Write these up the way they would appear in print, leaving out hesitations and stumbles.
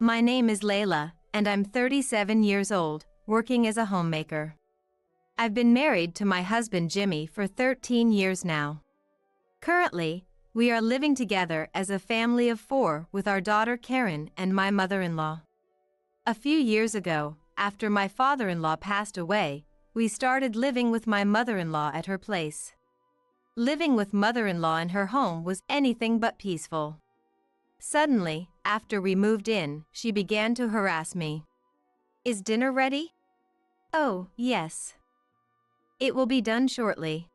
My name is Layla, and I'm 37 years old, working as a homemaker. I've been married to my husband Jimmy for 13 years now. Currently, we are living together as a family of 4 with our daughter Karen and my mother-in-law. A few years ago, after my father-in-law passed away, we started living with my mother-in-law at her place. Living with mother-in-law in her home was anything but peaceful. Suddenly, after we moved in, she began to harass me. "Is dinner ready?" "Oh, yes. It will be done shortly."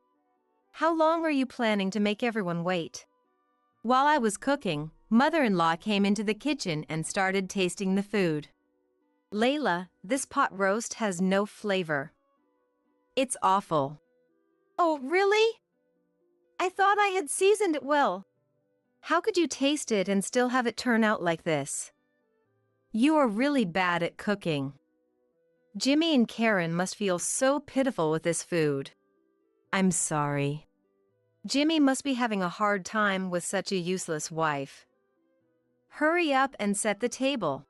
"How long are you planning to make everyone wait?" While I was cooking, mother-in-law came into the kitchen and started tasting the food. "Layla, this pot roast has no flavor. It's awful." "Oh, really? I thought I had seasoned it well. How could you taste it and still have it turn out like this? You are really bad at cooking." Jimmy and Karen must feel so pitiful with this food. "I'm sorry. Jimmy must be having a hard time with such a useless wife. Hurry up and set the table."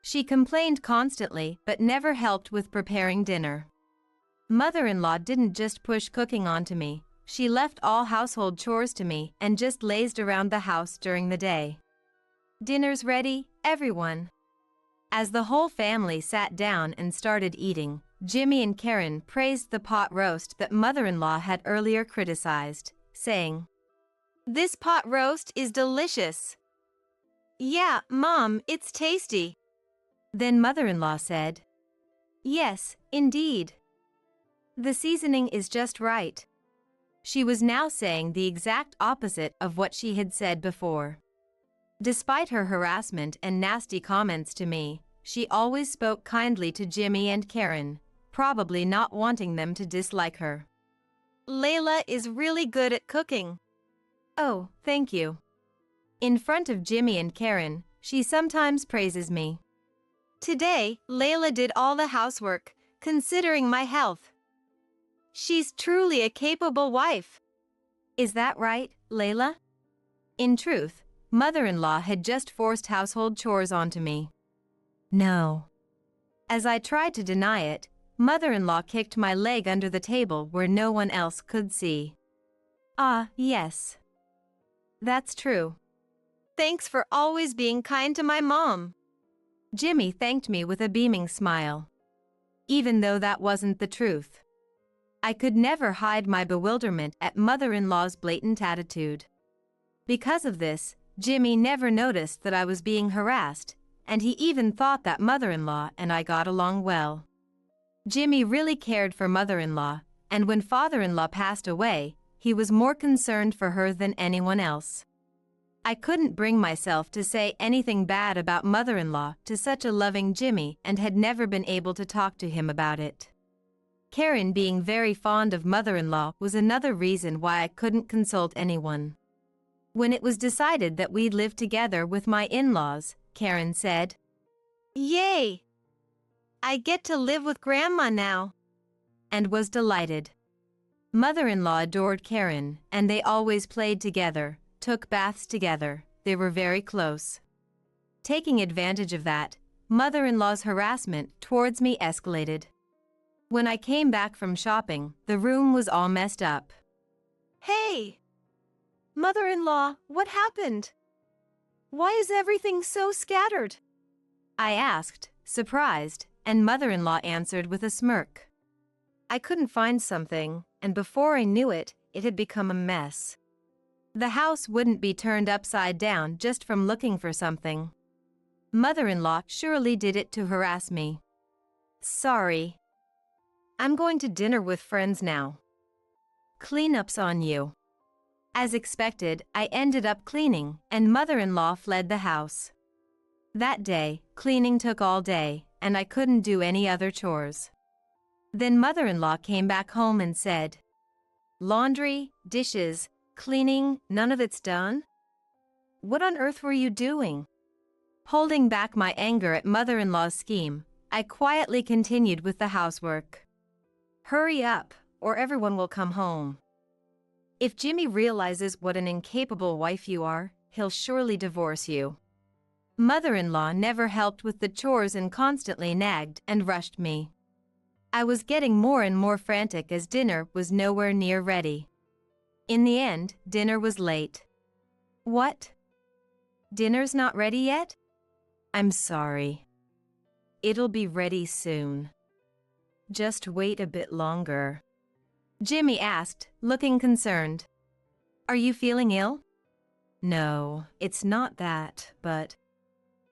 She complained constantly but never helped with preparing dinner. Mother-in-law didn't just push cooking onto me. She left all household chores to me and just lazed around the house during the day. "Dinner's ready, everyone." As the whole family sat down and started eating, Jimmy and Karen praised the pot roast that mother-in-law had earlier criticized, saying, "This pot roast is delicious." "Yeah, Mom, it's tasty." Then mother-in-law said, "Yes, indeed. The seasoning is just right." She was now saying the exact opposite of what she had said before. Despite her harassment and nasty comments to me, she always spoke kindly to Jimmy and Karen, probably not wanting them to dislike her. "Layla is really good at cooking." "Oh, thank you." In front of Jimmy and Karen, she sometimes praises me. "Today, Layla did all the housework, considering my health. She's truly a capable wife." Is that right, Layla? In truth, mother-in-law had just forced household chores onto me. No. As I tried to deny it, mother-in-law kicked my leg under the table where no one else could see. "Ah, yes. That's true. Thanks for always being kind to my mom." Jimmy thanked me with a beaming smile. Even though that wasn't the truth. I could never hide my bewilderment at mother-in-law's blatant attitude. Because of this, Jimmy never noticed that I was being harassed, and he even thought that mother-in-law and I got along well. Jimmy really cared for mother-in-law, and when father-in-law passed away, he was more concerned for her than anyone else. I couldn't bring myself to say anything bad about mother-in-law to such a loving Jimmy and had never been able to talk to him about it. Karen being very fond of mother-in-law was another reason why I couldn't consult anyone. When it was decided that we'd live together with my in-laws, Karen said, "Yay! I get to live with Grandma now," and was delighted. Mother-in-law adored Karen, and they always played together, took baths together, they were very close. Taking advantage of that, mother-in-law's harassment towards me escalated. When I came back from shopping, the room was all messed up. "Hey! Mother-in-law, what happened? Why is everything so scattered?" I asked, surprised, and mother-in-law answered with a smirk. I couldn't find something, and before I knew it, it had become a mess. The house wouldn't be turned upside down just from looking for something. Mother-in-law surely did it to harass me. "Sorry. I'm going to dinner with friends now. Cleanup's on you." As expected, I ended up cleaning, and mother-in-law fled the house. That day, cleaning took all day, and I couldn't do any other chores. Then mother-in-law came back home and said, "Laundry, dishes, cleaning, none of it's done? What on earth were you doing?" Holding back my anger at mother-in-law's scheme, I quietly continued with the housework. "Hurry up, or everyone will come home. If Jimmy realizes what an incapable wife you are, he'll surely divorce you." Mother-in-law never helped with the chores and constantly nagged and rushed me. I was getting more and more frantic as dinner was nowhere near ready. In the end, dinner was late. What? Dinner's not ready yet? I'm sorry. It'll be ready soon. Just wait a bit longer. Jimmy asked, looking concerned. Are you feeling ill? No, it's not that, but...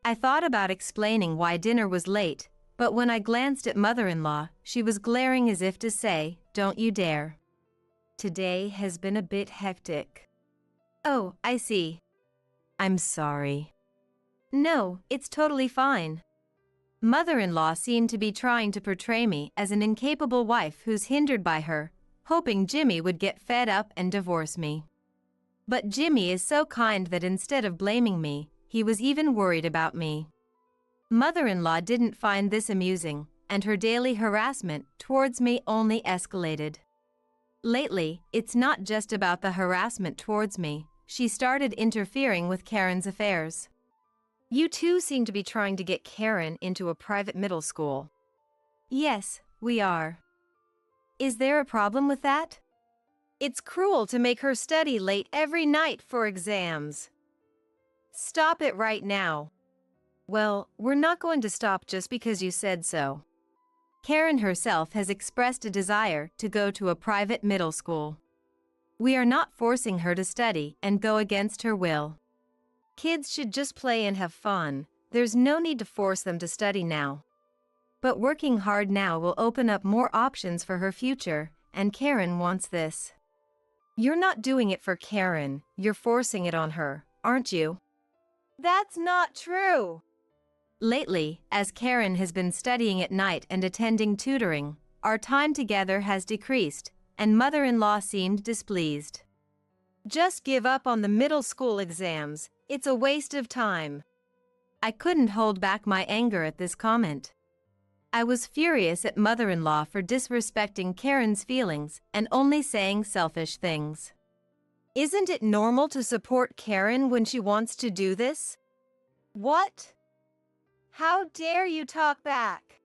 I thought about explaining why dinner was late, but when I glanced at mother-in-law, she was glaring as if to say, don't you dare. Today has been a bit hectic. Oh, I see. I'm sorry. No, it's totally fine. Mother-in-law seemed to be trying to portray me as an incapable wife who's hindered by her, hoping Jimmy would get fed up and divorce me. But Jimmy is so kind that instead of blaming me, he was even worried about me. Mother-in-law didn't find this amusing, and her daily harassment towards me only escalated. Lately, it's not just about the harassment towards me. She started interfering with Karen's affairs. You two seem to be trying to get Karen into a private middle school. Yes, we are. Is there a problem with that? It's cruel to make her study late every night for exams. Stop it right now. Well, we're not going to stop just because you said so. Karen herself has expressed a desire to go to a private middle school. We are not forcing her to study and go against her will. Kids should just play and have fun. There's no need to force them to study now. But working hard now will open up more options for her future, and Karen wants this. You're not doing it for Karen, you're forcing it on her, aren't you? That's not true. Lately, as Karen has been studying at night and attending tutoring, our time together has decreased, and mother-in-law seemed displeased. Just give up on the middle school exams, it's a waste of time. I couldn't hold back my anger at this comment. I was furious at mother-in-law for disrespecting Karen's feelings and only saying selfish things. Isn't it normal to support Karen when she wants to do this? What? How dare you talk back?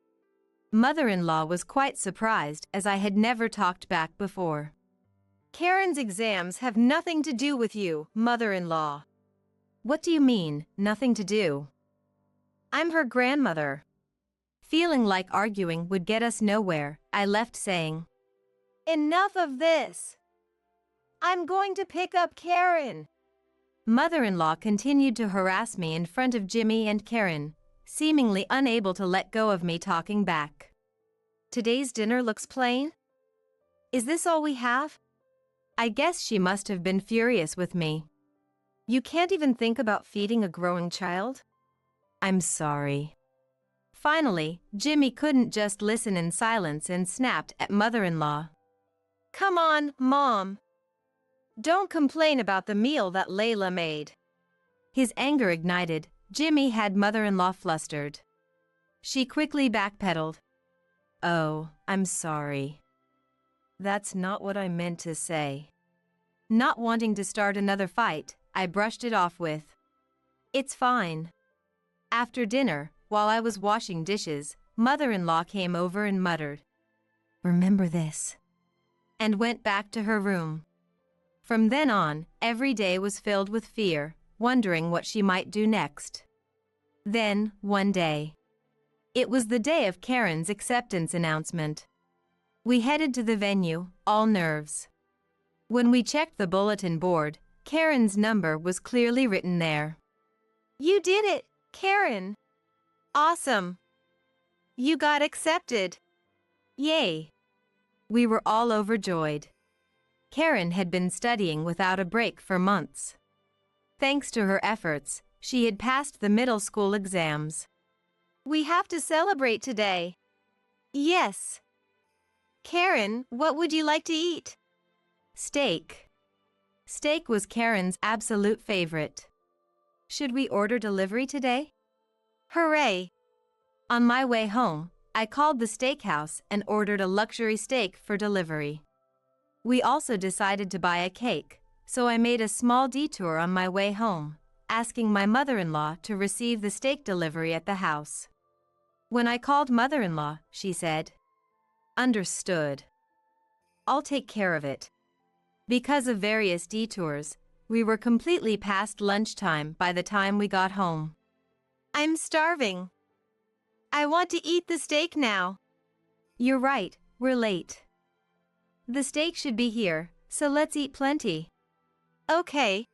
Mother-in-law was quite surprised as I had never talked back before. Karen's exams have nothing to do with you, mother-in-law. What do you mean, nothing to do? I'm her grandmother. Feeling like arguing would get us nowhere, I left saying, Enough of this. I'm going to pick up Karen. Mother-in-law continued to harass me in front of Jimmy and Karen, seemingly unable to let go of me talking back. Today's dinner looks plain? Is this all we have? I guess she must have been furious with me. You can't even think about feeding a growing child? I'm sorry. Finally, Jimmy couldn't just listen in silence and snapped at mother-in-law. Come on, Mom. Don't complain about the meal that Layla made. His anger ignited. Jimmy had mother-in-law flustered. She quickly backpedaled. Oh, I'm sorry. That's not what I meant to say. Not wanting to start another fight, I brushed it off with, It's fine. After dinner, while I was washing dishes, mother-in-law came over and muttered, Remember this, and went back to her room. From then on, every day was filled with fear, wondering what she might do next. Then, one day. It was the day of Karen's acceptance announcement. We headed to the venue, all nerves. When we checked the bulletin board, Karen's number was clearly written there. You did it, Karen. Awesome. You got accepted. Yay. We were all overjoyed. Karen had been studying without a break for months. Thanks to her efforts, she had passed the middle school exams. We have to celebrate today. Yes. Karen, what would you like to eat? Steak. Steak was Karen's absolute favorite. Should we order delivery today? Hooray! On my way home, I called the steakhouse and ordered a luxury steak for delivery. We also decided to buy a cake, so I made a small detour on my way home, asking my mother-in-law to receive the steak delivery at the house. When I called mother-in-law, she said, "Understood. I'll take care of it." Because of various detours, we were completely past lunchtime by the time we got home. "I'm starving. I want to eat the steak now." "You're right, we're late. The steak should be here, so let's eat plenty." "Okay."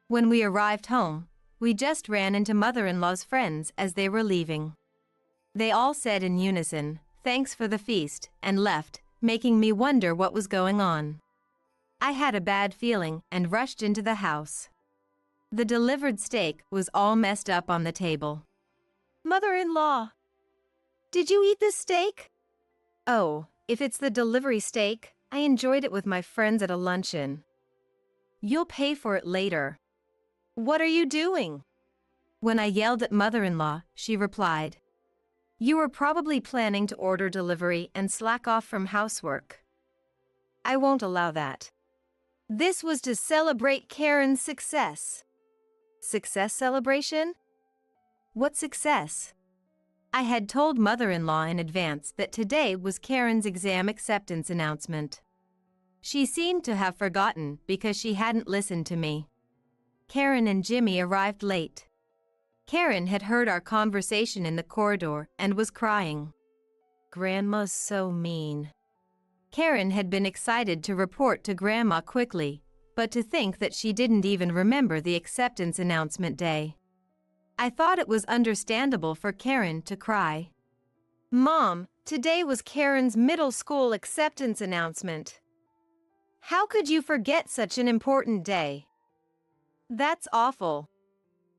When we arrived home, we just ran into mother-in-law's friends as they were leaving. They all said in unison, "Thanks for the feast," and left, making me wonder what was going on. I had a bad feeling and rushed into the house. The delivered steak was all messed up on the table. "Mother-in-law, did you eat this steak?" "Oh, if it's the delivery steak, I enjoyed it with my friends at a luncheon. You'll pay for it later." "What are you doing?" When I yelled at mother-in-law, she replied, "You were probably planning to order delivery and slack off from housework. I won't allow that." This was to celebrate Karen's success. Success celebration? What success? I had told mother-in-law in advance that today was Karen's exam acceptance announcement. She seemed to have forgotten because she hadn't listened to me. Karen and Jimmy arrived late. Karen had heard our conversation in the corridor and was crying. "Grandma's so mean." Karen had been excited to report to Grandma quickly, but to think that she didn't even remember the acceptance announcement day. I thought it was understandable for Karen to cry. "Mom, today was Karen's middle school acceptance announcement. How could you forget such an important day?" "That's awful."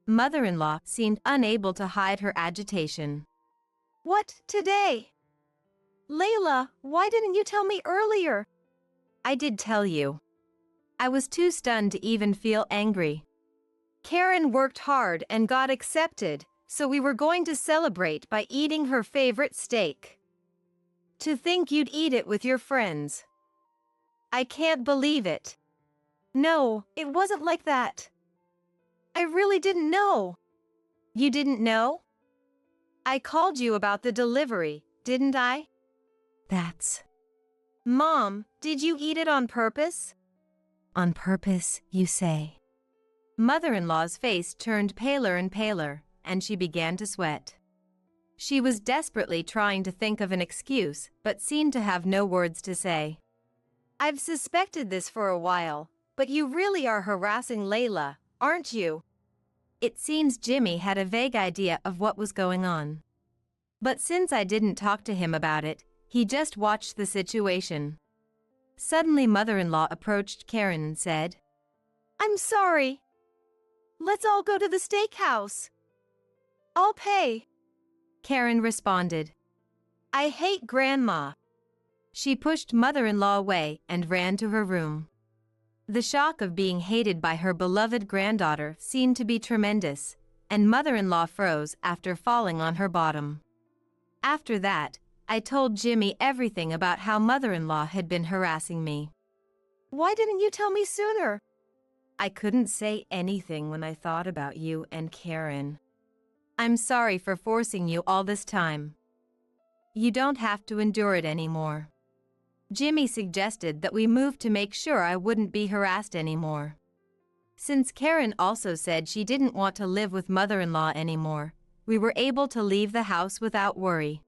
Mother-in-law seemed unable to hide her agitation. "What, today? Layla, why didn't you tell me earlier?" "I did tell you. I was too stunned to even feel angry. Karen worked hard and got accepted, so we were going to celebrate by eating her favorite steak. To think you'd eat it with your friends. I can't believe it." "No, it wasn't like that. I really didn't know." "You didn't know? I called you about the delivery, didn't I?" "That's..." "Mom, did you eat it on purpose?" "On purpose, you say?" Mother-in-law's face turned paler and paler, and she began to sweat. She was desperately trying to think of an excuse, but seemed to have no words to say. "I've suspected this for a while, but you really are harassing Layla, aren't you?" It seems Jimmy had a vague idea of what was going on. But since I didn't talk to him about it, he just watched the situation. Suddenly mother-in-law approached Karen and said, "I'm sorry. Let's all go to the steakhouse. I'll pay." Karen responded, "I hate Grandma." She pushed mother-in-law away and ran to her room. The shock of being hated by her beloved granddaughter seemed to be tremendous, and mother-in-law froze after falling on her bottom. After that, I told Jimmy everything about how mother-in-law had been harassing me. "Why didn't you tell me sooner?" "I couldn't say anything when I thought about you and Karen. I'm sorry for forcing you all this time. You don't have to endure it anymore." Jimmy suggested that we move to make sure I wouldn't be harassed anymore. Since Karen also said she didn't want to live with mother-in-law anymore, we were able to leave the house without worry.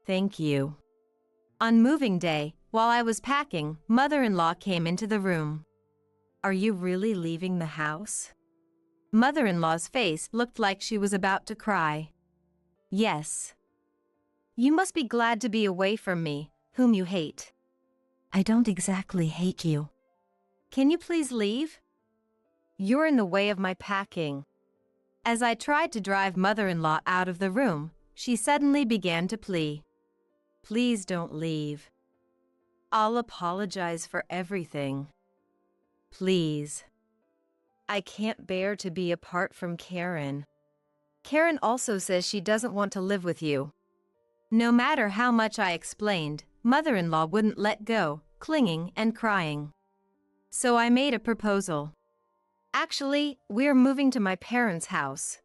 Thank you. On moving day, while I was packing, mother-in-law came into the room. "Are you really leaving the house?" Mother-in-law's face looked like she was about to cry. "Yes. You must be glad to be away from me, whom you hate." "I don't exactly hate you." "Can you please leave? You're in the way of my packing." As I tried to drive mother-in-law out of the room, she suddenly began to plead. "Please don't leave. I'll apologize for everything. Please. I can't bear to be apart from Karen. Karen also says she doesn't want to live with you." No matter how much I explained, mother-in-law wouldn't let go, clinging and crying. So I made a proposal. Actually, we're moving to my parents' house.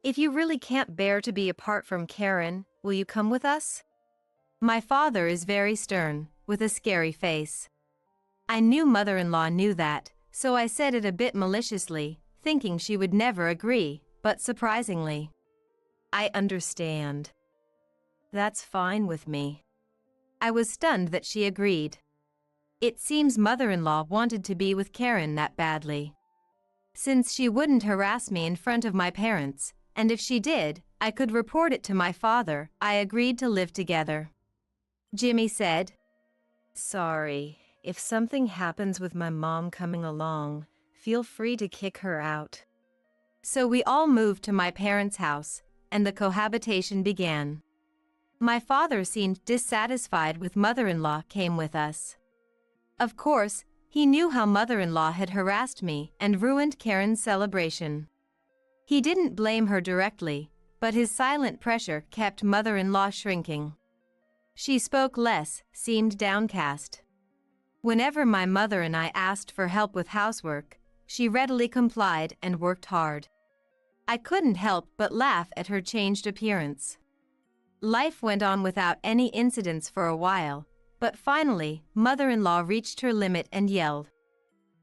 If you really can't bear to be apart from Karen, will you come with us? My father is very stern, with a scary face. I knew mother-in-law knew that, so I said it a bit maliciously, thinking she would never agree, but surprisingly. I understand. That's fine with me. I was stunned that she agreed. It seems mother-in-law wanted to be with Karen that badly. Since she wouldn't harass me in front of my parents, and if she did, I could report it to my father, I agreed to live together. Jimmy said, "Sorry, if something happens with my mom coming along, feel free to kick her out." So we all moved to my parents' house, and the cohabitation began. My father seemed dissatisfied with mother-in-law came with us. Of course, he knew how mother-in-law had harassed me and ruined Karen's celebration. He didn't blame her directly, but his silent pressure kept mother-in-law shrinking. She spoke less, seemed downcast. Whenever my mother and I asked for help with housework, she readily complied and worked hard. I couldn't help but laugh at her changed appearance. Life went on without any incidents for a while, but finally, mother-in-law reached her limit and yelled,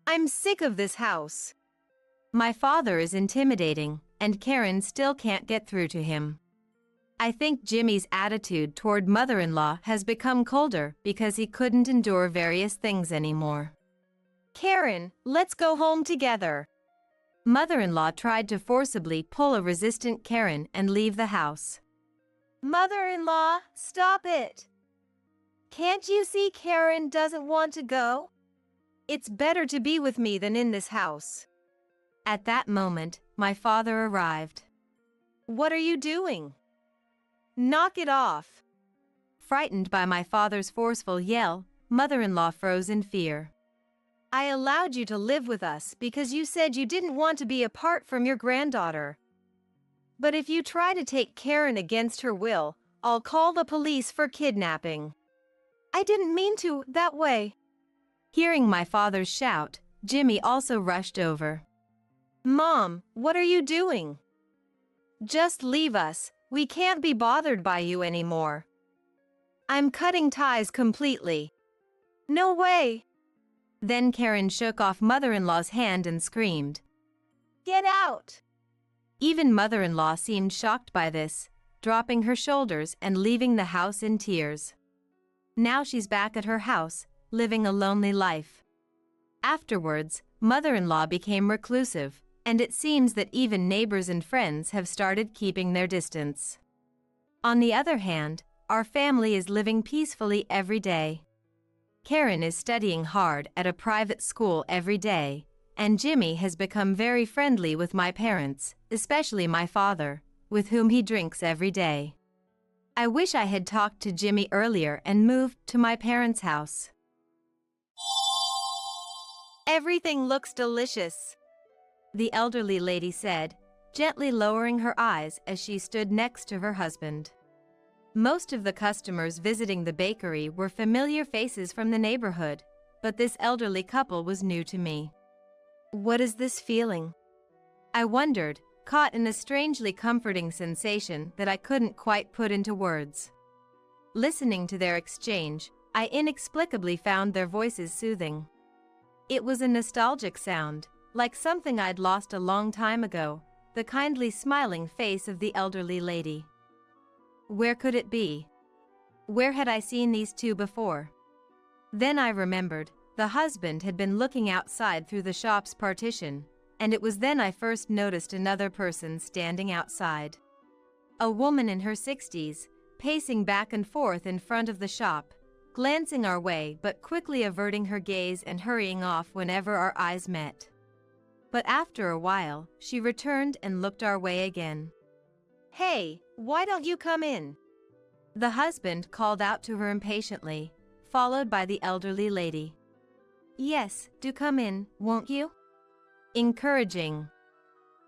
"I'm sick of this house." My father is intimidating, and Karen still can't get through to him. I think Jimmy's attitude toward mother-in-law has become colder because he couldn't endure various things anymore. "Karen, let's go home together." Mother-in-law tried to forcibly pull a resistant Karen and leave the house. "Mother-in-law, stop it. Can't you see Karen doesn't want to go? It's better to be with me than in this house." At that moment, my father arrived. "What are you doing? Knock it off." Frightened by my father's forceful yell, mother-in-law froze in fear. "I allowed you to live with us because you said you didn't want to be apart from your granddaughter. But if you try to take Karen against her will, I'll call the police for kidnapping." "I didn't mean to that way." Hearing my father's shout, Jimmy also rushed over. "Mom, what are you doing? Just leave us, we can't be bothered by you anymore." "I'm cutting ties completely." "No way." Then Karen shook off mother-in-law's hand and screamed, "Get out!" Even mother-in-law seemed shocked by this, dropping her shoulders and leaving the house in tears. Now she's back at her house, living a lonely life. Afterwards, mother-in-law became reclusive, and it seems that even neighbors and friends have started keeping their distance. On the other hand, our family is living peacefully every day. Karen is studying hard at a private school every day, and Jimmy has become very friendly with my parents, especially my father, with whom he drinks every day. I wish I had talked to Jimmy earlier and moved to my parents' house. "Everything looks delicious," the elderly lady said, gently lowering her eyes as she stood next to her husband. Most of the customers visiting the bakery were familiar faces from the neighborhood, but this elderly couple was new to me. "What is this feeling?" I wondered, caught in a strangely comforting sensation that I couldn't quite put into words. Listening to their exchange, I inexplicably found their voices soothing. It was a nostalgic sound, like something I'd lost a long time ago, the kindly smiling face of the elderly lady. Where could it be? Where had I seen these two before? Then I remembered, the husband had been looking outside through the shop's partition, and it was then I first noticed another person standing outside. A woman in her 60s, pacing back and forth in front of the shop, glancing our way but quickly averting her gaze and hurrying off whenever our eyes met. But after a while, she returned and looked our way again. "Hey, why don't you come in?" The husband called out to her impatiently, followed by the elderly lady. "Yes, do come in, won't you?" Encouraging.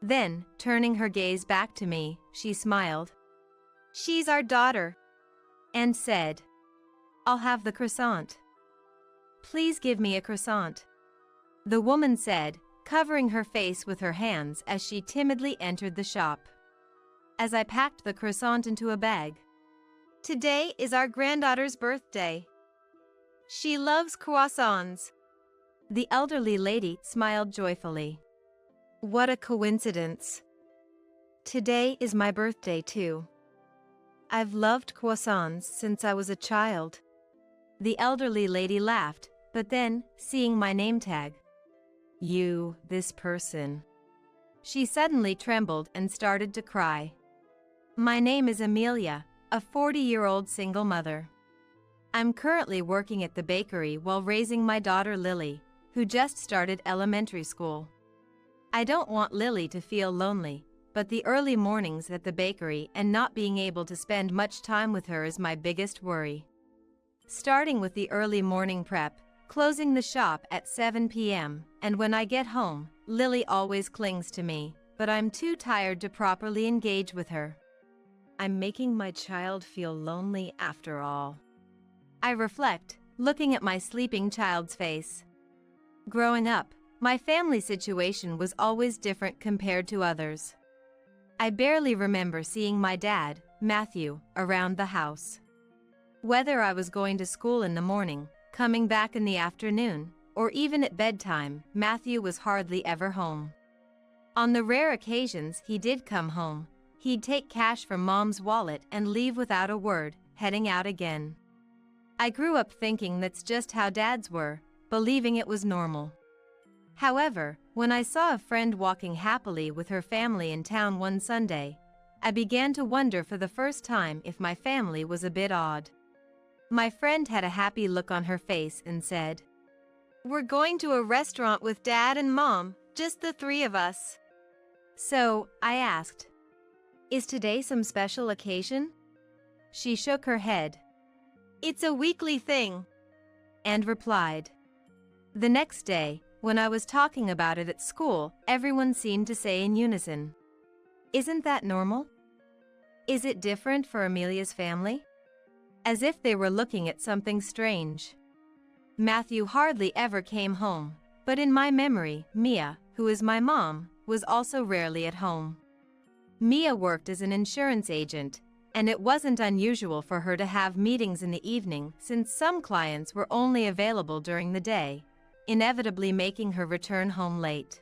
Then, turning her gaze back to me, she smiled. "She's our daughter," and said, "I'll have the croissant." "Please give me a croissant," the woman said, covering her face with her hands as she timidly entered the shop. As I packed the croissant into a bag. Today is our granddaughter's birthday. She loves croissants. The elderly lady smiled joyfully. What a coincidence. Today is my birthday too. I've loved croissants since I was a child. The elderly lady laughed, but then, seeing my name tag. You, this person. She suddenly trembled and started to cry. My name is Amelia, a 40-year-old single mother. I'm currently working at the bakery while raising my daughter Lily, who just started elementary school. I don't want Lily to feel lonely, but the early mornings at the bakery and not being able to spend much time with her is my biggest worry. Starting with the early morning prep, closing the shop at 7 p.m., and when I get home, Lily always clings to me, but I'm too tired to properly engage with her. I'm making my child feel lonely after all. I reflect, looking at my sleeping child's face. Growing up, my family situation was always different compared to others. I barely remember seeing my dad, Matthew, around the house. Whether I was going to school in the morning, coming back in the afternoon, or even at bedtime, Matthew was hardly ever home. On the rare occasions he did come home, he'd take cash from Mom's wallet and leave without a word, heading out again. I grew up thinking that's just how dads were, believing it was normal. However, when I saw a friend walking happily with her family in town one Sunday, I began to wonder for the first time if my family was a bit odd. My friend had a happy look on her face and said, "We're going to a restaurant with Dad and Mom, just the three of us." So, I asked, "Is today some special occasion?" She shook her head. "It's a weekly thing," and replied. The next day, when I was talking about it at school, everyone seemed to say in unison, "Isn't that normal? Is it different for Amelia's family?" As if they were looking at something strange. Matthew hardly ever came home, but in my memory, Mia, who is my mom, was also rarely at home. Mia worked as an insurance agent, and it wasn't unusual for her to have meetings in the evening since some clients were only available during the day, inevitably making her return home late.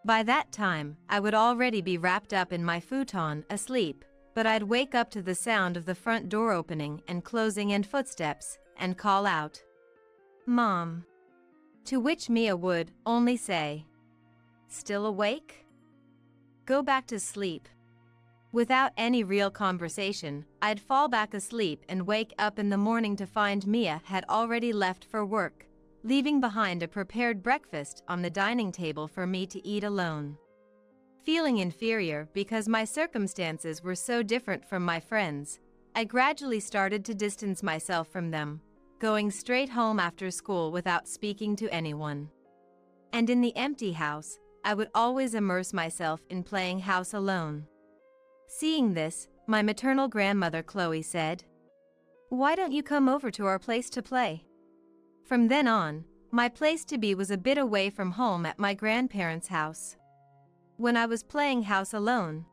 By that time, I would already be wrapped up in my futon, asleep, but I'd wake up to the sound of the front door opening and closing and footsteps, and call out, "Mom." To which Mia would only say, "Still awake? Go back to sleep." Without any real conversation, I'd fall back asleep and wake up in the morning to find Mia had already left for work, leaving behind a prepared breakfast on the dining table for me to eat alone. Feeling inferior because my circumstances were so different from my friends, I gradually started to distance myself from them, going straight home after school without speaking to anyone. And in the empty house, I would always immerse myself in playing house alone. Seeing this, my maternal grandmother Chloe said, "Why don't you come over to our place to play?" From then on, my place to be was a bit away from home at my grandparents' house. When I was playing house alone,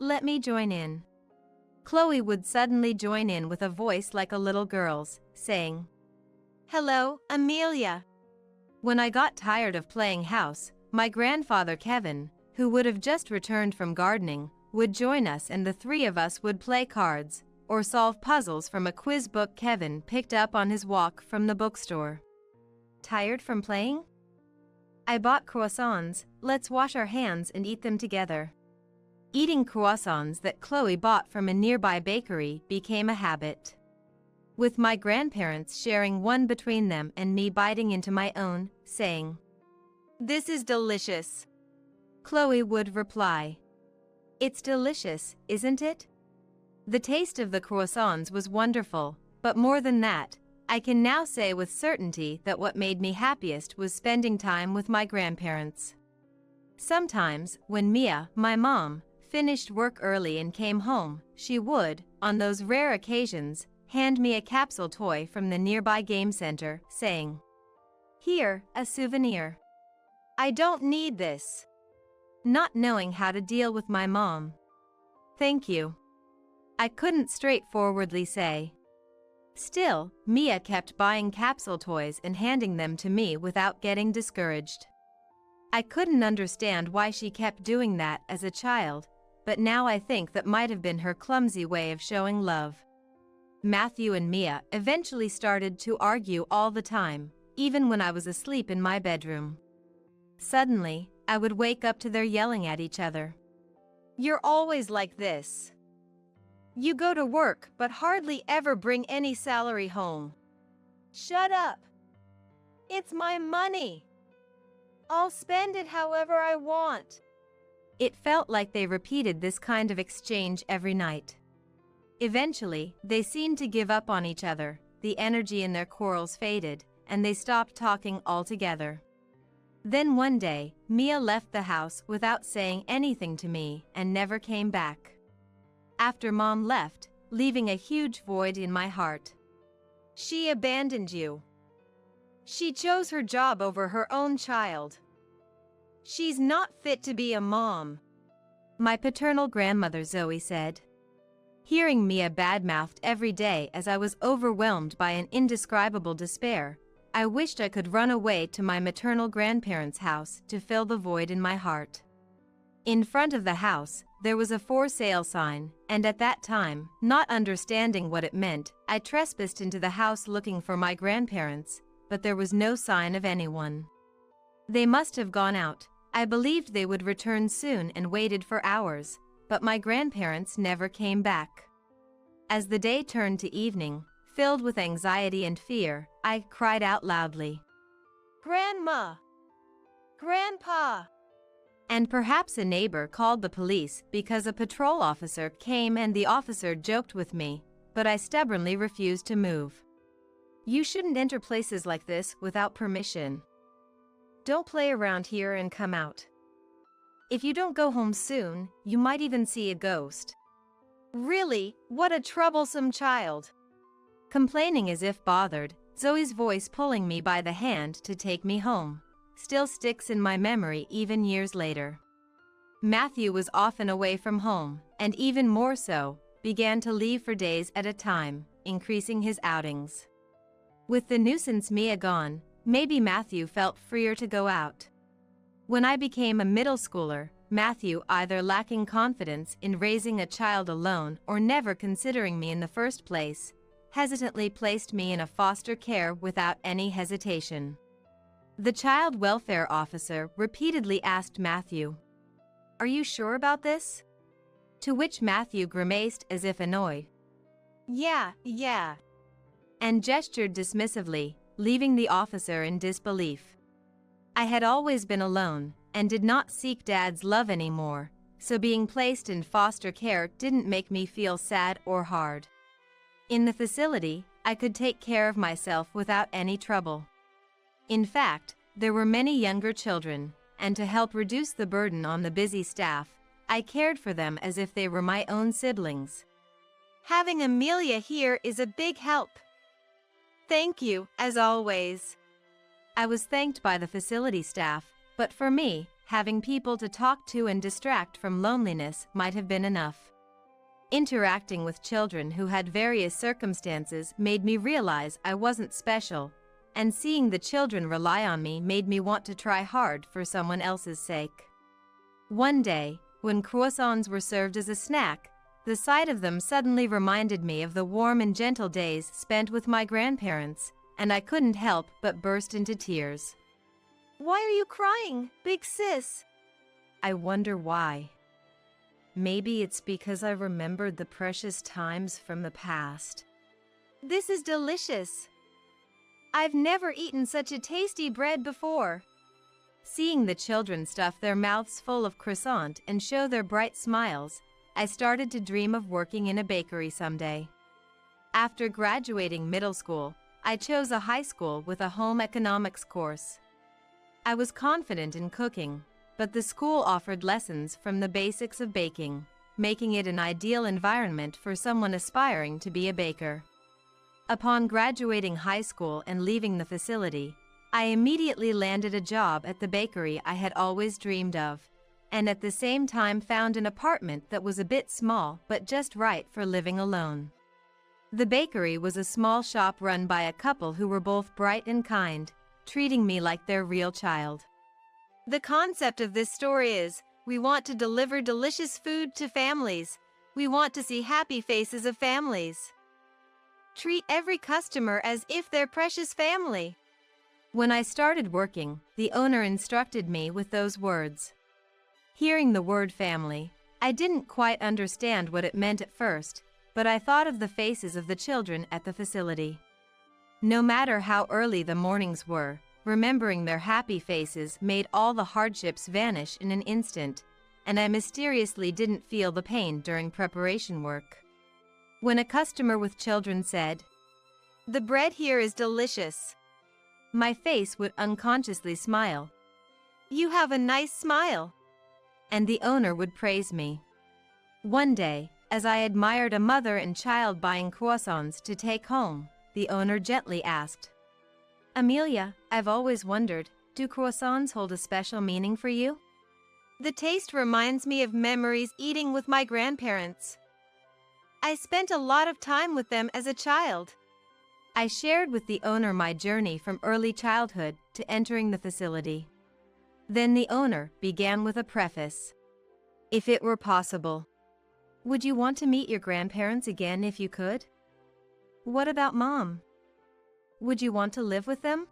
"Let me join in." Chloe would suddenly join in with a voice like a little girl's, saying, "Hello, Amelia." When I got tired of playing house, my grandfather Kevin, who would have just returned from gardening, would join us and the three of us would play cards, or solve puzzles from a quiz book Kevin picked up on his walk from the bookstore. Tired from playing? I bought croissants, let's wash our hands and eat them together. Eating croissants that Chloe bought from a nearby bakery became a habit. With my grandparents sharing one between them and me biting into my own, saying, "This is delicious." Chloe would reply, "It's delicious, isn't it?" The taste of the croissants was wonderful, but more than that, I can now say with certainty that what made me happiest was spending time with my grandparents. Sometimes, when Mia, my mom, finished work early and came home, she would, on those rare occasions, hand me a capsule toy from the nearby game center, saying, "Here, a souvenir." I don't need this. Not knowing how to deal with my mom. Thank you. I couldn't straightforwardly say. Still, Mia kept buying capsule toys and handing them to me without getting discouraged. I couldn't understand why she kept doing that as a child, but now I think that might have been her clumsy way of showing love. Matthew and Mia eventually started to argue all the time, even when I was asleep in my bedroom. Suddenly, I would wake up to their yelling at each other. You're always like this. You go to work but hardly ever bring any salary home. Shut up. It's my money. I'll spend it however I want. It felt like they repeated this kind of exchange every night. Eventually, they seemed to give up on each other, the energy in their quarrels faded, and they stopped talking altogether. Then one day, Mia left the house without saying anything to me and never came back. After Mom left, leaving a huge void in my heart. She abandoned you. She chose her job over her own child. She's not fit to be a mom, my paternal grandmother Zoe said. Hearing Mia badmouthed every day as I was overwhelmed by an indescribable despair, I wished I could run away to my maternal grandparents' house to fill the void in my heart. In front of the house, there was a for sale sign, and at that time, not understanding what it meant, I trespassed into the house looking for my grandparents, but there was no sign of anyone. They must have gone out. I believed they would return soon and waited for hours, but my grandparents never came back. As the day turned to evening, filled with anxiety and fear, I cried out loudly. Grandma! Grandpa! And perhaps a neighbor called the police because a patrol officer came and the officer joked with me, but I stubbornly refused to move. You shouldn't enter places like this without permission. Don't play around here and come out. If you don't go home soon, you might even see a ghost. Really, what a troublesome child. Complaining as if bothered, Zoe's voice pulling me by the hand to take me home still sticks in my memory even years later. Matthew was often away from home, and even more so, began to leave for days at a time, increasing his outings. With the nuisance Mia gone, maybe Matthew felt freer to go out. When I became a middle schooler, Matthew, either lacking confidence in raising a child alone or never considering me in the first place, hesitantly placed me in a foster care without any hesitation. The child welfare officer repeatedly asked Matthew, "Are you sure about this?" To which Matthew grimaced as if annoyed. Yeah, and gestured dismissively, leaving the officer in disbelief. I had always been alone and did not seek Dad's love anymore, so being placed in foster care didn't make me feel sad or hard. In the facility, I could take care of myself without any trouble. In fact, there were many younger children, and to help reduce the burden on the busy staff, I cared for them as if they were my own siblings. Having Amelia here is a big help. Thank you, as always. I was thanked by the facility staff, but for me, having people to talk to and distract from loneliness might have been enough. Interacting with children who had various circumstances made me realize I wasn't special, and seeing the children rely on me made me want to try hard for someone else's sake. One day, when croissants were served as a snack, the sight of them suddenly reminded me of the warm and gentle days spent with my grandparents, and I couldn't help but burst into tears. Why are you crying, big sis? I wonder why. Maybe it's because I remembered the precious times from the past. This is delicious. I've never eaten such a tasty bread before. Seeing the children stuff their mouths full of croissant and show their bright smiles, I started to dream of working in a bakery someday. After graduating middle school, I chose a high school with a home economics course. I was confident in cooking, but the school offered lessons from the basics of baking, making it an ideal environment for someone aspiring to be a baker. Upon graduating high school and leaving the facility, I immediately landed a job at the bakery I had always dreamed of, and at the same time found an apartment that was a bit small but just right for living alone. The bakery was a small shop run by a couple who were both bright and kind, treating me like their real child. The concept of this story is, we want to deliver delicious food to families. We want to see happy faces of families. Treat every customer as if they're precious family. When I started working, the owner instructed me with those words. Hearing the word family, I didn't quite understand what it meant at first, but I thought of the faces of the children at the facility. No matter how early the mornings were, remembering their happy faces made all the hardships vanish in an instant, and I mysteriously didn't feel the pain during preparation work. When a customer with children said, "The bread here is delicious," my face would unconsciously smile. "You have a nice smile." And the owner would praise me. One day, as I admired a mother and child buying croissants to take home, the owner gently asked, "Amelia, I've always wondered, do croissants hold a special meaning for you?" "The taste reminds me of memories eating with my grandparents. I spent a lot of time with them as a child." I shared with the owner my journey from early childhood to entering the facility. Then the owner began with a preface. "If it were possible, would you want to meet your grandparents again if you could? What about Mom? Would you want to live with them?"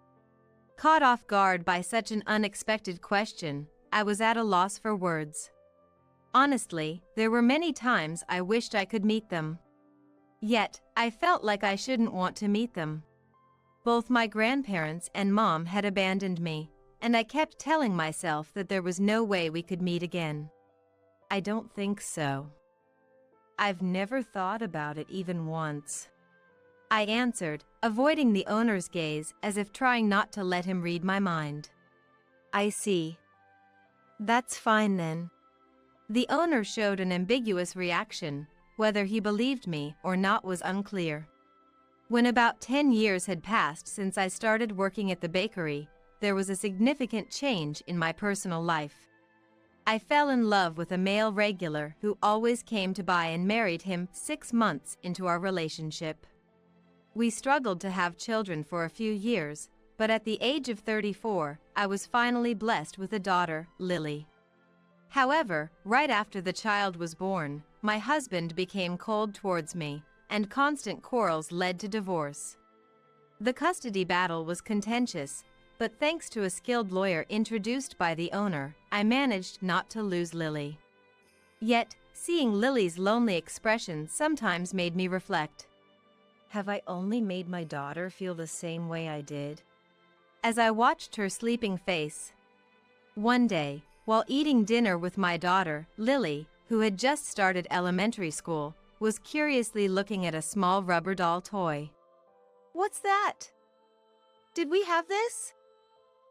Caught off guard by such an unexpected question, I was at a loss for words. Honestly, there were many times I wished I could meet them. Yet, I felt like I shouldn't want to meet them. Both my grandparents and Mom had abandoned me, and I kept telling myself that there was no way we could meet again. "I don't think so. I've never thought about it even once," I answered, avoiding the owner's gaze as if trying not to let him read my mind. "I see. That's fine then." The owner showed an ambiguous reaction. Whether he believed me or not was unclear. When about 10 years had passed since I started working at the bakery, there was a significant change in my personal life. I fell in love with a male regular who always came to buy and married him 6 months into our relationship. We struggled to have children for a few years, but at the age of 34, I was finally blessed with a daughter, Lily. However, right after the child was born, my husband became cold towards me, and constant quarrels led to divorce. The custody battle was contentious, but thanks to a skilled lawyer introduced by the owner, I managed not to lose Lily. Yet, seeing Lily's lonely expression sometimes made me reflect. Have I only made my daughter feel the same way I did? As I watched her sleeping face. One day, while eating dinner with my daughter, Lily, who had just started elementary school, was curiously looking at a small rubber doll toy. "What's that? Did we have this?"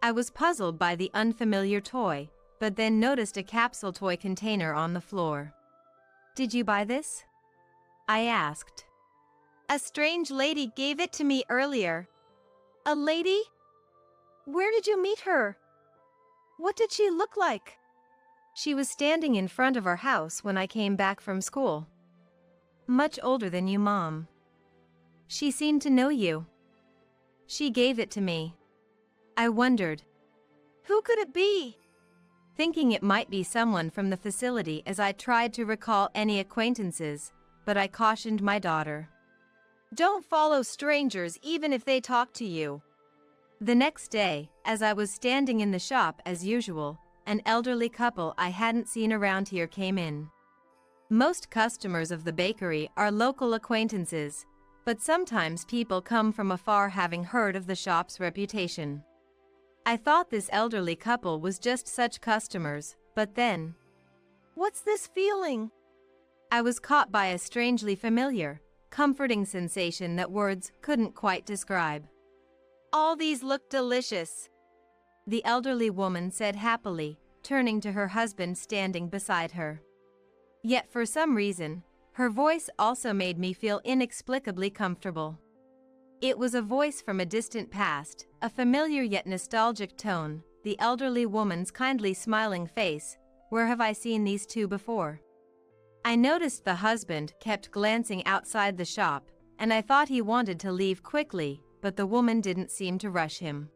I was puzzled by the unfamiliar toy, but then noticed a capsule toy container on the floor. "Did you buy this?" I asked. "A strange lady gave it to me earlier." "A lady? Where did you meet her? What did she look like?" "She was standing in front of our house when I came back from school. Much older than you, Mom. She seemed to know you. She gave it to me." I wondered, who could it be? Thinking it might be someone from the facility as I tried to recall any acquaintances, but I cautioned my daughter. "Don't follow strangers even if they talk to you." The next day, as I was standing in the shop as usual, an elderly couple I hadn't seen around here came in. Most customers of the bakery are local acquaintances, but sometimes people come from afar having heard of the shop's reputation. I thought this elderly couple was just such customers, but then, "What's this feeling?" I was caught by a strangely familiar, comforting sensation that words couldn't quite describe. "All these look delicious," the elderly woman said happily, turning to her husband standing beside her. Yet for some reason, her voice also made me feel inexplicably comfortable. It was a voice from a distant past, a familiar yet nostalgic tone, the elderly woman's kindly smiling face. Where have I seen these two before? I noticed the husband kept glancing outside the shop, and I thought he wanted to leave quickly, but the woman didn't seem to rush him.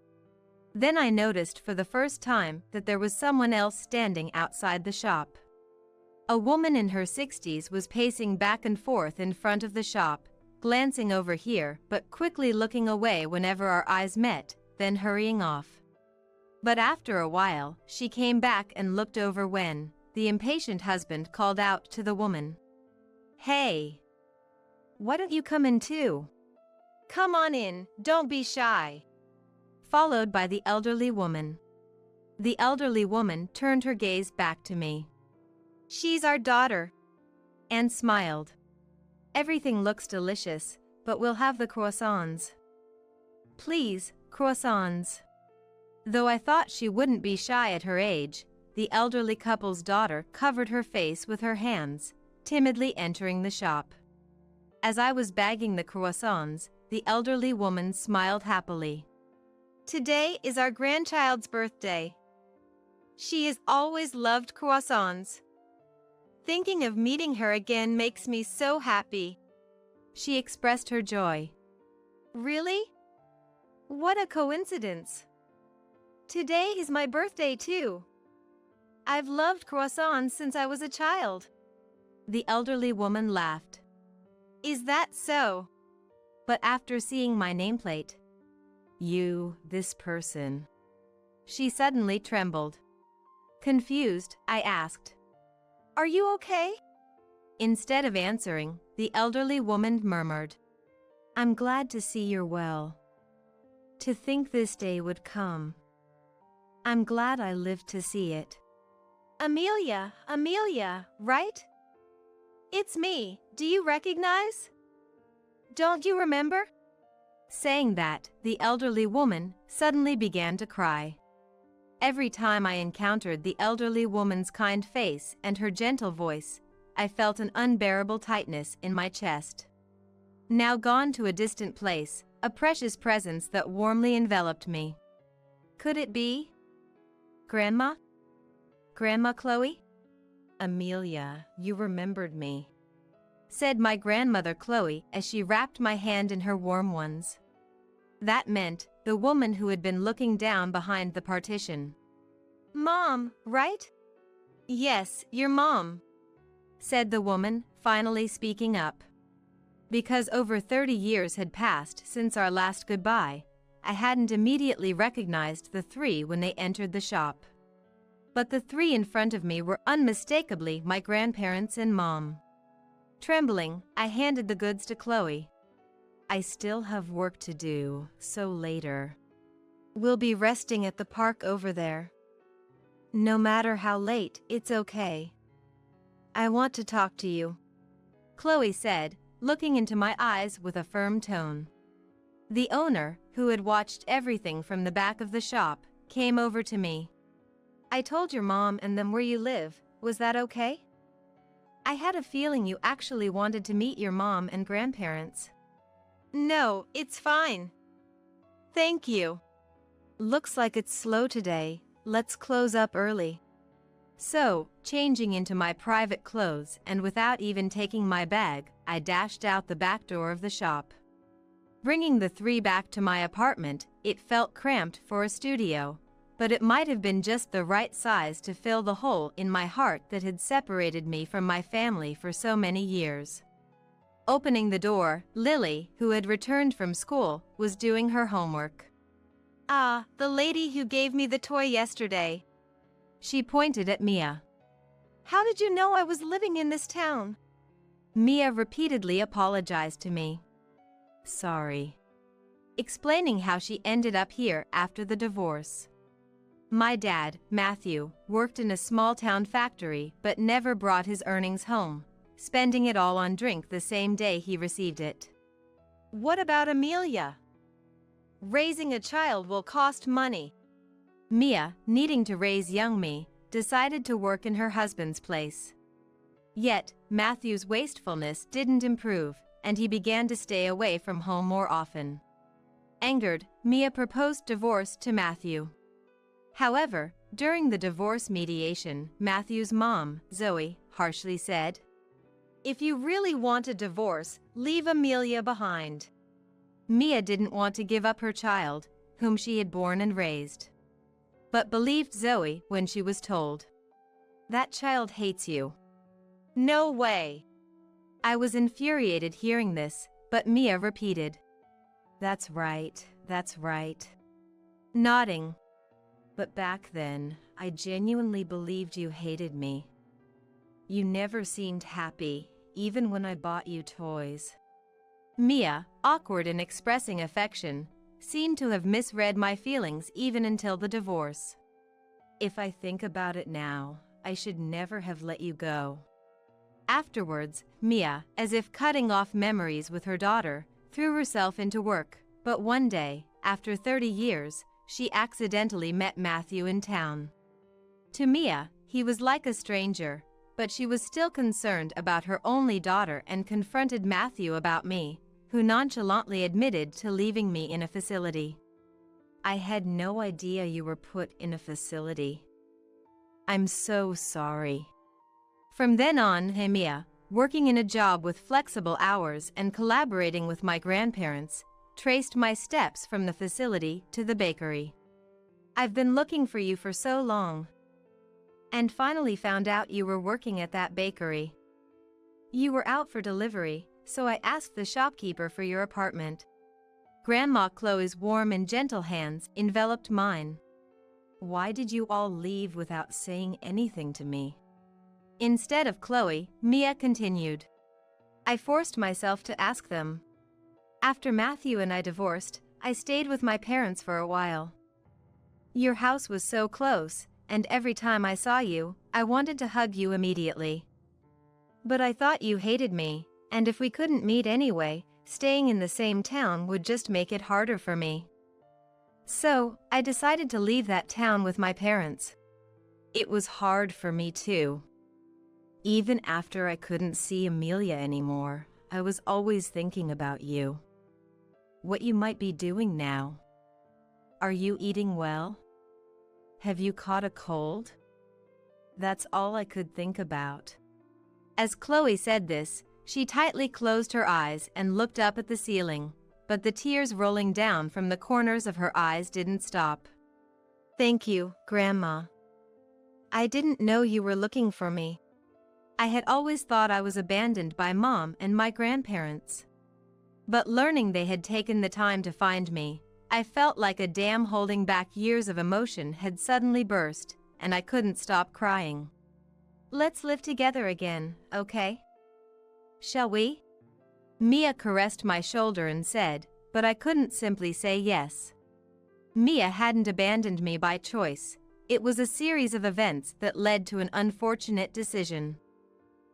Then I noticed for the first time that there was someone else standing outside the shop. A woman in her 60s was pacing back and forth in front of the shop, glancing over here but quickly looking away whenever our eyes met, then hurrying off. But after a while, she came back and looked over when the impatient husband called out to the woman. "Hey! Why don't you come in too? Come on in, don't be shy." Followed by the elderly woman. The elderly woman turned her gaze back to me. "She's our daughter," and smiled. "Everything looks delicious, but we'll have the croissants." "Please, croissants." Though I thought she wouldn't be shy at her age, the elderly couple's daughter covered her face with her hands, timidly entering the shop. As I was bagging the croissants, the elderly woman smiled happily. "Today is our grandchild's birthday. She has always loved croissants. Thinking of meeting her again makes me so happy." She expressed her joy. "Really? What a coincidence. Today is my birthday too. I've loved croissants since I was a child." The elderly woman laughed. "Is that so?" But after seeing my nameplate, this person, she suddenly trembled. Confused, I asked, "Are you okay?" Instead of answering, the elderly woman murmured, "I'm glad to see you're well. To think this day would come. I'm glad I lived to see it." Amelia, right? "It's me, do you recognize? Don't you remember?" Saying that, the elderly woman suddenly began to cry. Every time I encountered the elderly woman's kind face and her gentle voice, I felt an unbearable tightness in my chest. Now gone to a distant place, a precious presence that warmly enveloped me. Could it be Grandma? Grandma Chloe? "Amelia, you remembered me," said my grandmother Chloe as she wrapped my hand in her warm ones. That meant the woman who had been looking down behind the partition. "Mom, right?" "Yes, your mom," said the woman, finally speaking up. Because over 30 years had passed since our last goodbye, I hadn't immediately recognized the three when they entered the shop. But the three in front of me were unmistakably my grandparents and mom. Trembling, I handed the goods to Chloe. "I still have work to do, so later. We'll be resting at the park over there. No matter how late, it's okay. I want to talk to you," Chloe said, looking into my eyes with a firm tone. The owner, who had watched everything from the back of the shop, came over to me. "I told your mom and them where you live, was that okay? I had a feeling you actually wanted to meet your mom and grandparents." "No, it's fine. Thank you." "Looks like it's slow today, let's close up early." So, changing into my private clothes and without even taking my bag, I dashed out the back door of the shop. Bringing the three back to my apartment, it felt cramped for a studio, but it might have been just the right size to fill the hole in my heart that had separated me from my family for so many years. Opening the door, Lily, who had returned from school, was doing her homework. "Ah, the lady who gave me the toy yesterday." She pointed at Mia. "How did you know I was living in this town?" Mia repeatedly apologized to me. "Sorry." Explaining how she ended up here after the divorce. My dad, Matthew, worked in a small-town factory but never brought his earnings home, spending it all on drink the same day he received it. "What about Amelia? Raising a child will cost money." Mia, needing to raise young me, decided to work in her husband's place. Yet, Matthew's wastefulness didn't improve, and he began to stay away from home more often. Angered, Mia proposed divorce to Matthew. However, during the divorce mediation, Matthew's mom, Zoe, harshly said, "If you really want a divorce, leave Amelia behind." Mia didn't want to give up her child, whom she had born and raised, but believed Zoe when she was told, "That child hates you." "No way." I was infuriated hearing this, but Mia repeated, that's right," nodding. "But back then, I genuinely believed you hated me. You never seemed happy, even when I bought you toys." Mia, awkward in expressing affection, seemed to have misread my feelings even until the divorce. "If I think about it now, I should never have let you go." Afterwards, Mia, as if cutting off memories with her daughter, threw herself into work, but one day, after 30 years, she accidentally met Matthew in town. To Mia, he was like a stranger, but she was still concerned about her only daughter and confronted Matthew about me, who nonchalantly admitted to leaving me in a facility. "I had no idea you were put in a facility. I'm so sorry." From then on, Mia, working in a job with flexible hours and collaborating with my grandparents, traced my steps from the facility to the bakery. "I've been looking for you for so long, and finally found out you were working at that bakery. You were out for delivery, so I asked the shopkeeper for your apartment." Grandma Chloe's warm and gentle hands enveloped mine. "Why did you all leave without saying anything to me?" Instead of Chloe, Mia continued, "I forced myself to ask them. After Matthew and I divorced, I stayed with my parents for a while. Your house was so close, and every time I saw you, I wanted to hug you immediately. But I thought you hated me, and if we couldn't meet anyway, staying in the same town would just make it harder for me. So, I decided to leave that town with my parents. It was hard for me too. Even after I couldn't see Amelia anymore, I was always thinking about you. What you might be doing now. Are you eating well? Have you caught a cold?" That's all I could think about. As Chloe said this, she tightly closed her eyes and looked up at the ceiling, but the tears rolling down from the corners of her eyes didn't stop. "Thank you, Grandma. I didn't know you were looking for me. I had always thought I was abandoned by Mom and my grandparents. But learning they had taken the time to find me, I felt like a dam holding back years of emotion had suddenly burst, and I couldn't stop crying. Let's live together again, okay? Shall we?" Mia caressed my shoulder and said, but I couldn't simply say yes. Mia hadn't abandoned me by choice. It was a series of events that led to an unfortunate decision.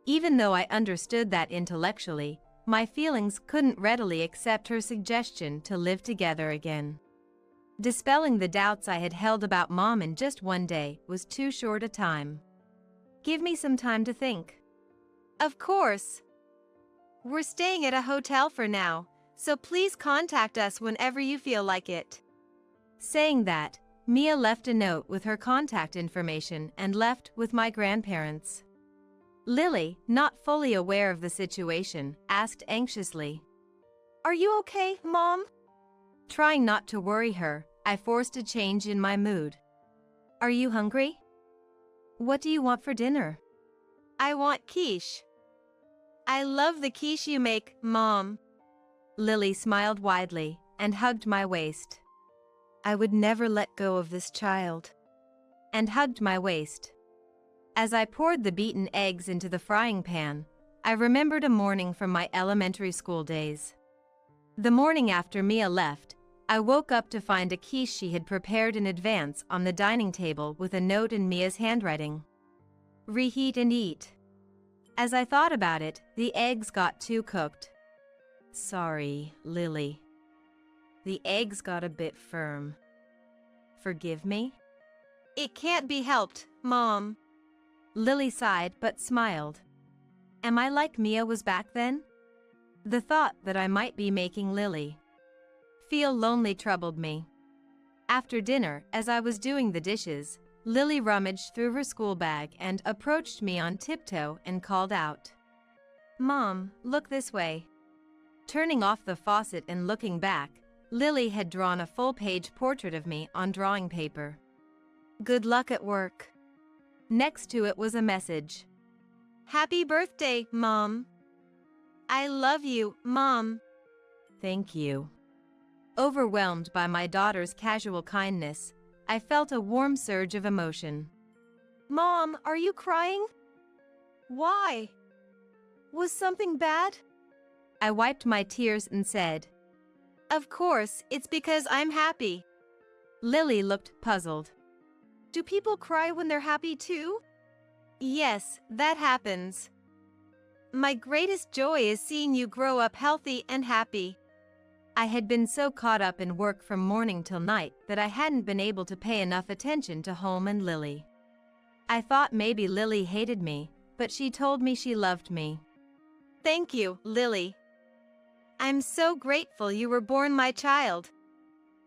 Even though I understood that intellectually, my feelings couldn't readily accept her suggestion to live together again. Dispelling the doubts I had held about Mom in just one day was too short a time. "Give me some time to think." "Of course. We're staying at a hotel for now, so please contact us whenever you feel like it." Saying that, Mia left a note with her contact information and left with my grandparents. Lily, not fully aware of the situation, asked anxiously, "Are you okay, Mom?" Trying not to worry her, I forced a change in my mood. "Are you hungry? What do you want for dinner?" "I want quiche. I love the quiche you make, Mom." Lily smiled widely and hugged my waist. "I would never let go of this child." And hugged my waist. As I poured the beaten eggs into the frying pan, I remembered a morning from my elementary school days. The morning after Mia left, I woke up to find a quiche she had prepared in advance on the dining table with a note in Mia's handwriting. "Reheat and eat." As I thought about it, the eggs got too cooked. "Sorry, Lily. The eggs got a bit firm. Forgive me?" "It can't be helped, Mom." Lily sighed but smiled. Am I like Mia was back then? The thought that I might be making Lily feel lonely troubled me. After dinner, as I was doing the dishes, Lily rummaged through her school bag and approached me on tiptoe and called out, "Mom, look this way." Turning off the faucet and looking back, Lily had drawn a full-page portrait of me on drawing paper. "Good luck at work." Next to it was a message. "Happy birthday, Mom." "I love you, Mom." "Thank you." Overwhelmed by my daughter's casual kindness, I felt a warm surge of emotion. "Mom, are you crying? Why? Was something bad?" I wiped my tears and said, "Of course, it's because I'm happy." Lily looked puzzled. "Do people cry when they're happy too?" "Yes, that happens. My greatest joy is seeing you grow up healthy and happy." I had been so caught up in work from morning till night that I hadn't been able to pay enough attention to home and Lily. I thought maybe Lily hated me, but she told me she loved me. "Thank you, Lily. I'm so grateful you were born my child."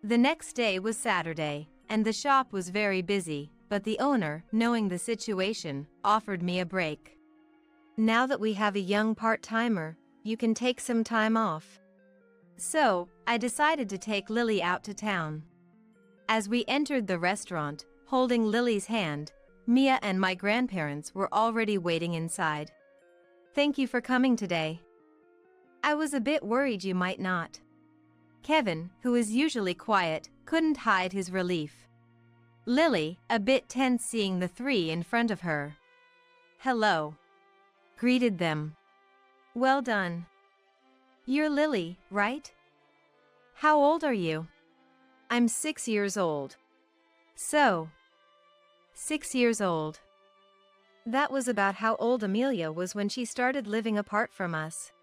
The next day was Saturday, and the shop was very busy, but the owner, knowing the situation, offered me a break. "Now that we have a young part-timer, you can take some time off." So, I decided to take Lily out to town. As we entered the restaurant, holding Lily's hand, Mia and my grandparents were already waiting inside. "Thank you for coming today. I was a bit worried you might not." Kevin, who is usually quiet, couldn't hide his relief. Lily, a bit tense seeing the three in front of her. "Hello," greeted them. "Well done. You're Lily, right? How old are you?" "I'm 6 years old." "So, 6 years old. That was about how old Amelia was when she started living apart from us."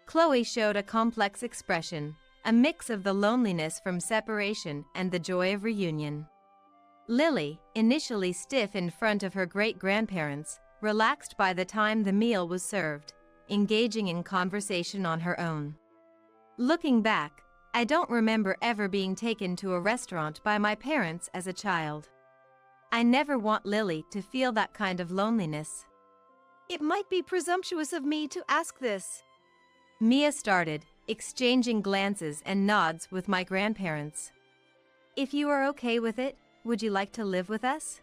Chloe showed a complex expression, a mix of the loneliness from separation and the joy of reunion. Lily, initially stiff in front of her great-grandparents, relaxed by the time the meal was served, engaging in conversation on her own. Looking back, I don't remember ever being taken to a restaurant by my parents as a child. I never want Lily to feel that kind of loneliness. "It might be presumptuous of me to ask this." Mia started, exchanging glances and nods with my grandparents. "If you are okay with it, would you like to live with us?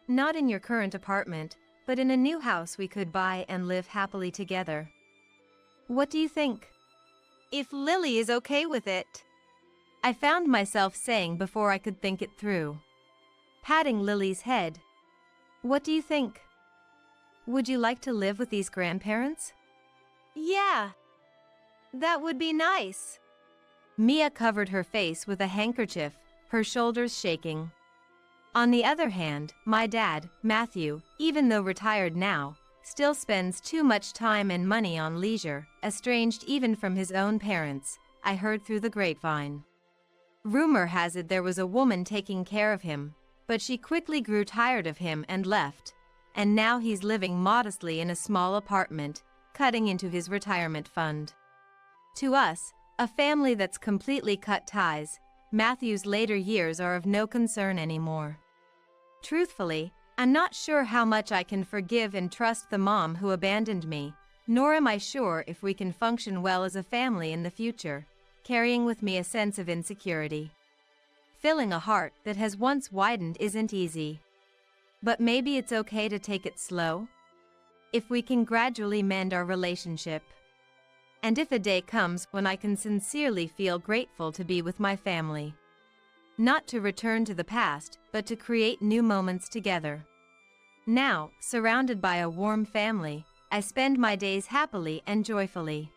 Not in your current apartment, but in a new house we could buy and live happily together. What do you think?" "If Lily is okay with it," I found myself saying before I could think it through. Patting Lily's head. "What do you think? Would you like to live with these grandparents?" "Yeah, that would be nice." Mia covered her face with a handkerchief, her shoulders shaking. On the other hand, my dad, Matthew, even though retired now, still spends too much time and money on leisure, estranged even from his own parents, I heard through the grapevine. Rumor has it there was a woman taking care of him, but she quickly grew tired of him and left, and now he's living modestly in a small apartment, cutting into his retirement fund. To us, a family that's completely cut ties, Matthew's later years are of no concern anymore. Truthfully, I'm not sure how much I can forgive and trust the mom who abandoned me, nor am I sure if we can function well as a family in the future, carrying with me a sense of insecurity. Filling a heart that has once widened isn't easy. But maybe it's okay to take it slow? If we can gradually mend our relationship. And if a day comes when I can sincerely feel grateful to be with my family. Not to return to the past, but to create new moments together. Now, surrounded by a warm family, I spend my days happily and joyfully.